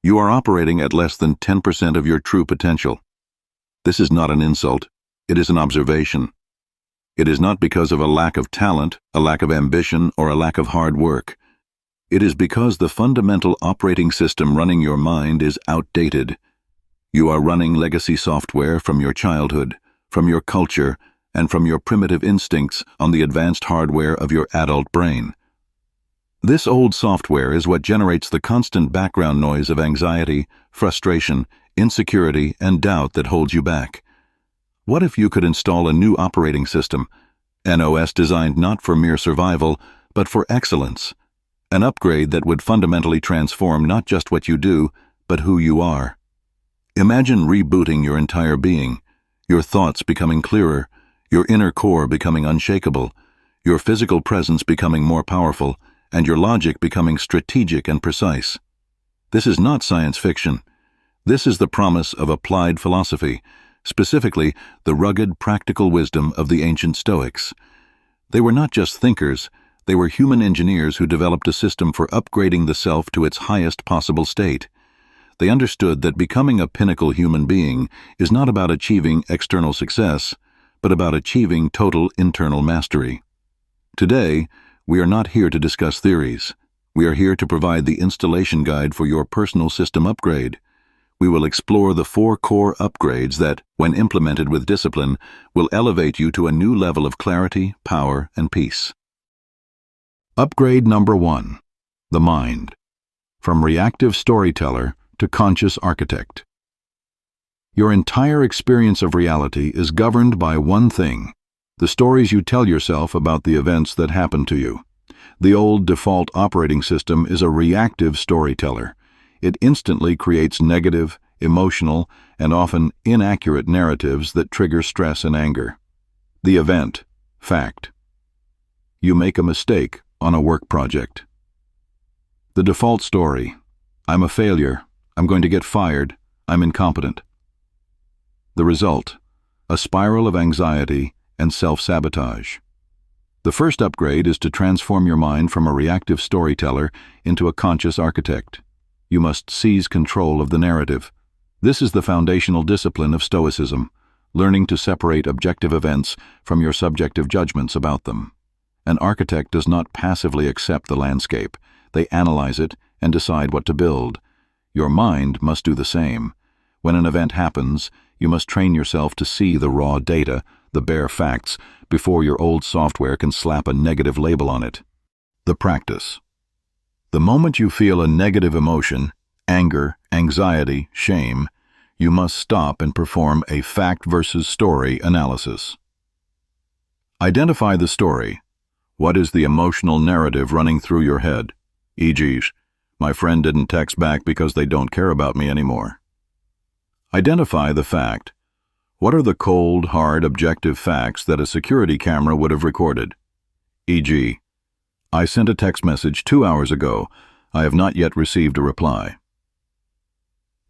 You are operating at less than 10% of your true potential. This is not an insult. It is an observation. It is not because of a lack of talent, a lack of ambition, or a lack of hard work. It is because the fundamental operating system running your mind is outdated. You are running legacy software from your childhood, from your culture, and from your primitive instincts on the advanced hardware of your adult brain. This old software is what generates the constant background noise of anxiety, frustration, insecurity, and doubt that holds you back. What if you could install a new operating system, an OS designed not for mere survival, but for excellence? An upgrade that would fundamentally transform not just what you do, but who you are. Imagine rebooting your entire being, your thoughts becoming clearer, your inner core becoming unshakable, your physical presence becoming more powerful, and your logic becoming strategic and precise. This is not science fiction. This is the promise of applied philosophy, specifically the rugged, practical wisdom of the ancient Stoics. They were not just thinkers, they were human engineers who developed a system for upgrading the self to its highest possible state. They understood that becoming a pinnacle human being is not about achieving external success, but about achieving total internal mastery. Today, we are not here to discuss theories. We are here to provide the installation guide for your personal system upgrade. We will explore the 4 core upgrades that, when implemented with discipline, will elevate you to a new level of clarity, power, and peace. Upgrade number 1. The mind. From reactive storyteller to conscious architect. Your entire experience of reality is governed by one thing: the stories you tell yourself about the events that happen to you. The old default operating system is a reactive storyteller. It instantly creates negative, emotional, and often inaccurate narratives that trigger stress and anger. The event, fact. You make a mistake on a work project. The default story: I'm a failure, I'm going to get fired, I'm incompetent. The result: a spiral of anxiety and self-sabotage. The first upgrade is to transform your mind from a reactive storyteller into a conscious architect. You must seize control of the narrative. This is the foundational discipline of Stoicism, learning to separate objective events from your subjective judgments about them. An architect does not passively accept the landscape. They analyze it and decide what to build. Your mind must do the same. When an event happens, you must train yourself to see the raw data, the bare facts, before your old software can slap a negative label on it. The practice. The moment you feel a negative emotion, anger, anxiety, shame, you must stop and perform a fact versus story analysis. Identify the story. What is the emotional narrative running through your head? E.g., my friend didn't text back because they don't care about me anymore. Identify the fact. What are the cold, hard, objective facts that a security camera would have recorded? E.g., I sent a text message 2 hours ago. I have not yet received a reply.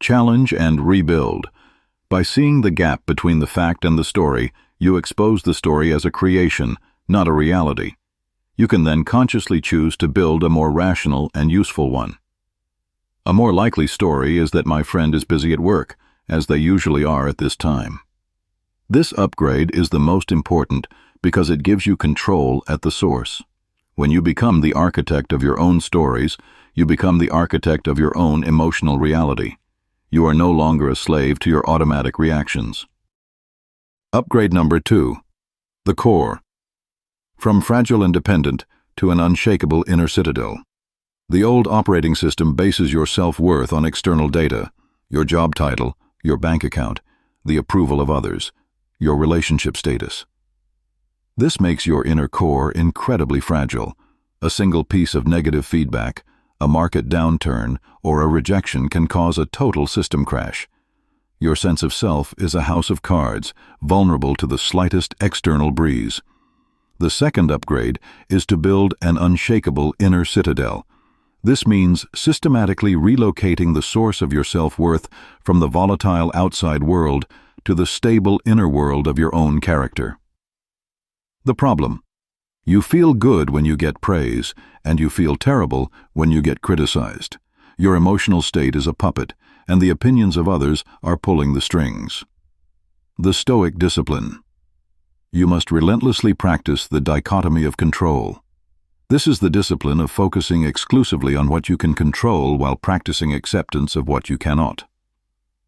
Challenge and rebuild. By seeing the gap between the fact and the story, you expose the story as a creation, not a reality. You can then consciously choose to build a more rational and useful one. A more likely story is that my friend is busy at work, as they usually are at this time. This upgrade is the most important because it gives you control at the source. When you become the architect of your own stories, you become the architect of your own emotional reality. You are no longer a slave to your automatic reactions. Upgrade number 2. The core. From fragile and dependent to an unshakable inner citadel. The old operating system bases your self-worth on external data, your job title, your bank account, the approval of others, your relationship status. This makes your inner core incredibly fragile. A single piece of negative feedback, a market downturn, or a rejection can cause a total system crash. Your sense of self is a house of cards, vulnerable to the slightest external breeze. The second upgrade is to build an unshakable inner citadel. This means systematically relocating the source of your self-worth from the volatile outside world to the stable inner world of your own character. The problem: you feel good when you get praise, and you feel terrible when you get criticized. Your emotional state is a puppet, and the opinions of others are pulling the strings. The Stoic discipline. You must relentlessly practice the dichotomy of control. This is the discipline of focusing exclusively on what you can control while practicing acceptance of what you cannot.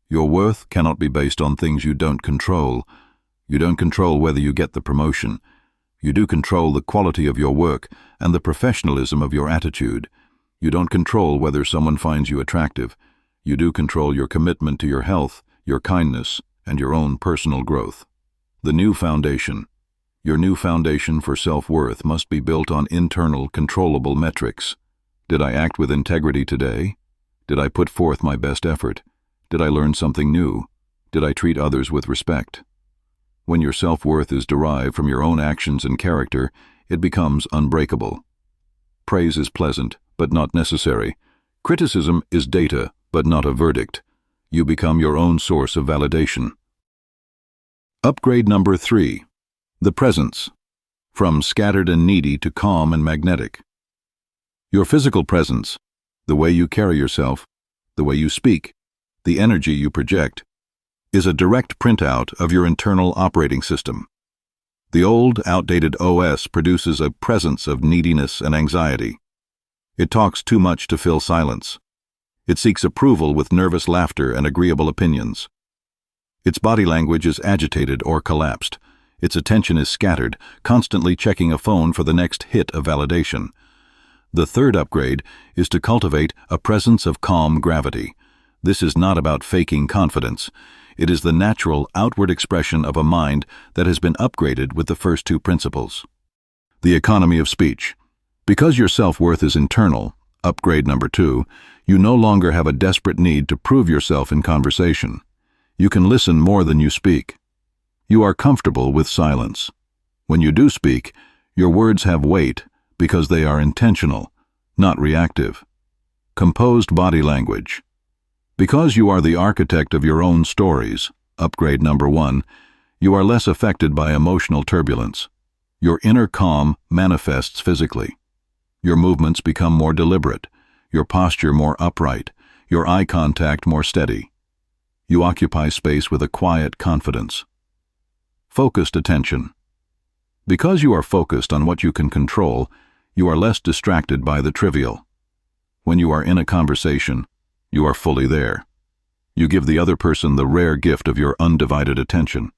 Your worth cannot be based on things you don't control. You don't control whether you get the promotion. You do control the quality of your work and the professionalism of your attitude. You don't control whether someone finds you attractive. You do control your commitment to your health, your kindness, and your own personal growth. The new foundation. Your new foundation for self-worth must be built on internal, controllable metrics. Did I act with integrity today? Did I put forth my best effort? Did I learn something new? Did I treat others with respect? When your self-worth is derived from your own actions and character, it becomes unbreakable. Praise is pleasant, but not necessary. Criticism is data, but not a verdict. You become your own source of validation. Upgrade number 3. The presence. From scattered and needy to calm and magnetic. Your physical presence, the way you carry yourself, the way you speak, the energy you project, is a direct printout of your internal operating system. The old, outdated OS produces a presence of neediness and anxiety. It talks too much to fill silence. It seeks approval with nervous laughter and agreeable opinions. Its body language is agitated or collapsed. Its attention is scattered, constantly checking a phone for the next hit of validation. The third upgrade is to cultivate a presence of calm gravity. This is not about faking confidence. It is the natural outward expression of a mind that has been upgraded with the first two principles. The economy of speech. Because your self-worth is internal, upgrade number 2, you no longer have a desperate need to prove yourself in conversation. You can listen more than you speak. You are comfortable with silence. When you do speak, your words have weight because they are intentional, not reactive. Composed body language. Because you are the architect of your own stories, upgrade number 1, you are less affected by emotional turbulence. Your inner calm manifests physically. Your movements become more deliberate, your posture more upright, your eye contact more steady. You occupy space with a quiet confidence. Focused attention. Because you are focused on what you can control, you are less distracted by the trivial. When you are in a conversation, you are fully there. You give the other person the rare gift of your undivided attention.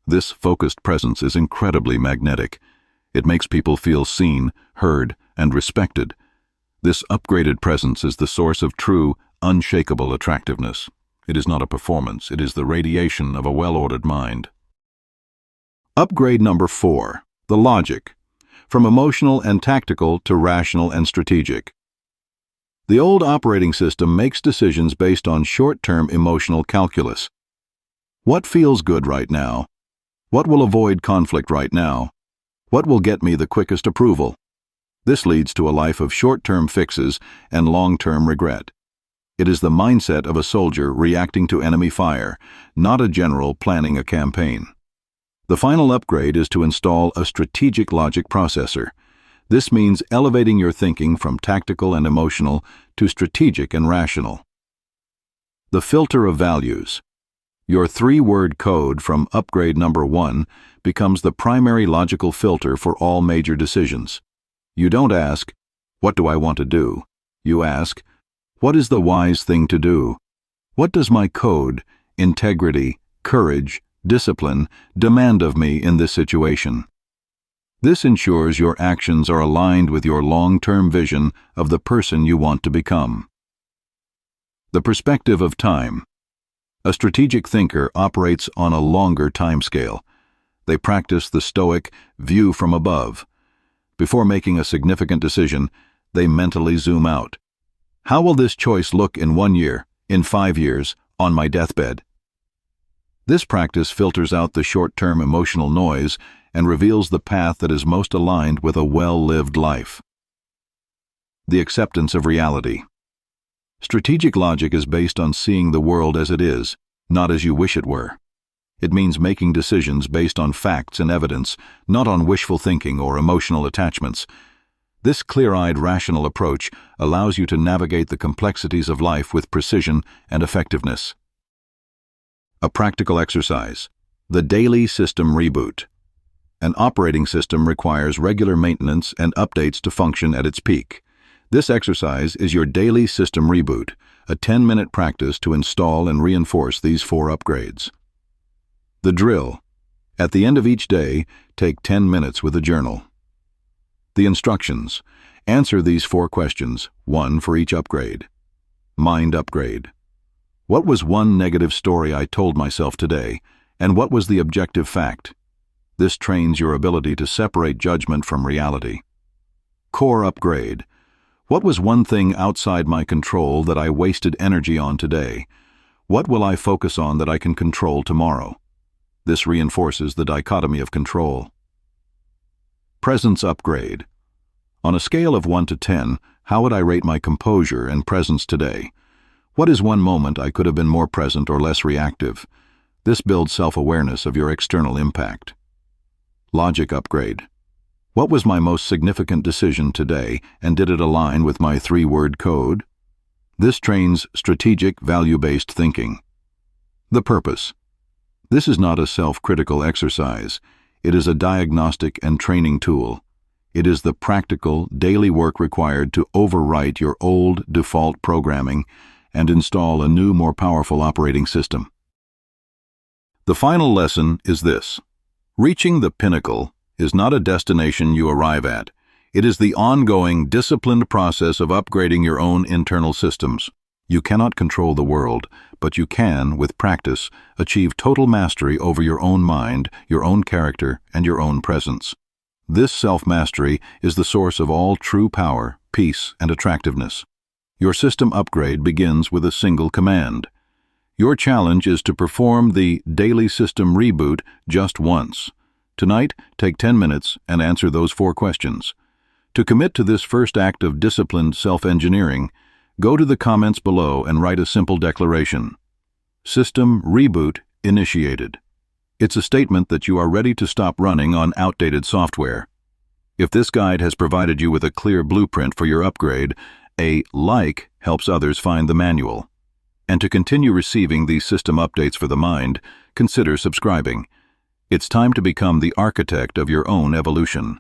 This focused presence is incredibly magnetic. It makes people feel seen, heard, and respected. This upgraded presence is the source of true, unshakable attractiveness. It is not a performance, it is the radiation of a well-ordered mind. Upgrade number 4, the logic. From emotional and tactical to rational and strategic. The old operating system makes decisions based on short-term emotional calculus. What feels good right now? What will avoid conflict right now? What will get me the quickest approval? This leads to a life of short-term fixes and long-term regret. It is the mindset of a soldier reacting to enemy fire, not a general planning a campaign. The final upgrade is to install a strategic logic processor. This means elevating your thinking from tactical and emotional to strategic and rational. The filter of values. Your 3-word code from upgrade number 1 becomes the primary logical filter for all major decisions. You don't ask, "What do I want to do?" You ask, "What is the wise thing to do? What does my code, integrity, courage, discipline demand of me in this situation?" This ensures your actions are aligned with your long-term vision of the person you want to become. The perspective of time. A strategic thinker operates on a longer timescale. They practice the Stoic view from above. Before making a significant decision, they mentally zoom out. How will this choice look in 1 year, in 5 years, on my deathbed? This practice filters out the short-term emotional noise and reveals the path that is most aligned with a well-lived life. The acceptance of reality. Strategic logic is based on seeing the world as it is, not as you wish it were. It means making decisions based on facts and evidence, not on wishful thinking or emotional attachments. This clear-eyed, rational approach allows you to navigate the complexities of life with precision and effectiveness. A practical exercise. The daily system reboot. An operating system requires regular maintenance and updates to function at its peak. This exercise is your daily system reboot, a 10-minute practice to install and reinforce these 4 upgrades. The drill. At the end of each day, take 10 minutes with a journal. The instructions. Answer these 4 questions, 1 for each upgrade. Mind upgrade. What was one negative story I told myself today, and what was the objective fact? This trains your ability to separate judgment from reality. Core upgrade. What was one thing outside my control that I wasted energy on today? What will I focus on that I can control tomorrow? This reinforces the dichotomy of control. Presence upgrade. On a scale of 1 to 10, how would I rate my composure and presence today? What is one moment I could have been more present or less reactive? This builds self-awareness of your external impact. Logic upgrade. What was my most significant decision today, and did it align with my 3-word code? This trains strategic, value-based thinking. The purpose. This is not a self-critical exercise. It is a diagnostic and training tool. It is the practical, daily work required to overwrite your old, default programming and install a new, more powerful operating system. The final lesson is this. Reaching the pinnacle is not a destination you arrive at. It is the ongoing, disciplined process of upgrading your own internal systems. You cannot control the world, but you can, with practice, achieve total mastery over your own mind, your own character, and your own presence. This self-mastery is the source of all true power, peace, and attractiveness. Your system upgrade begins with a single command. Your challenge is to perform the daily system reboot just once. Tonight, take 10 minutes and answer those 4 questions. To commit to this first act of disciplined self-engineering, go to the comments below and write a simple declaration. System reboot initiated. It's a statement that you are ready to stop running on outdated software. If this guide has provided you with a clear blueprint for your upgrade, a like helps others find the manual. And to continue receiving these system updates for the mind, consider subscribing. It's time to become the architect of your own evolution.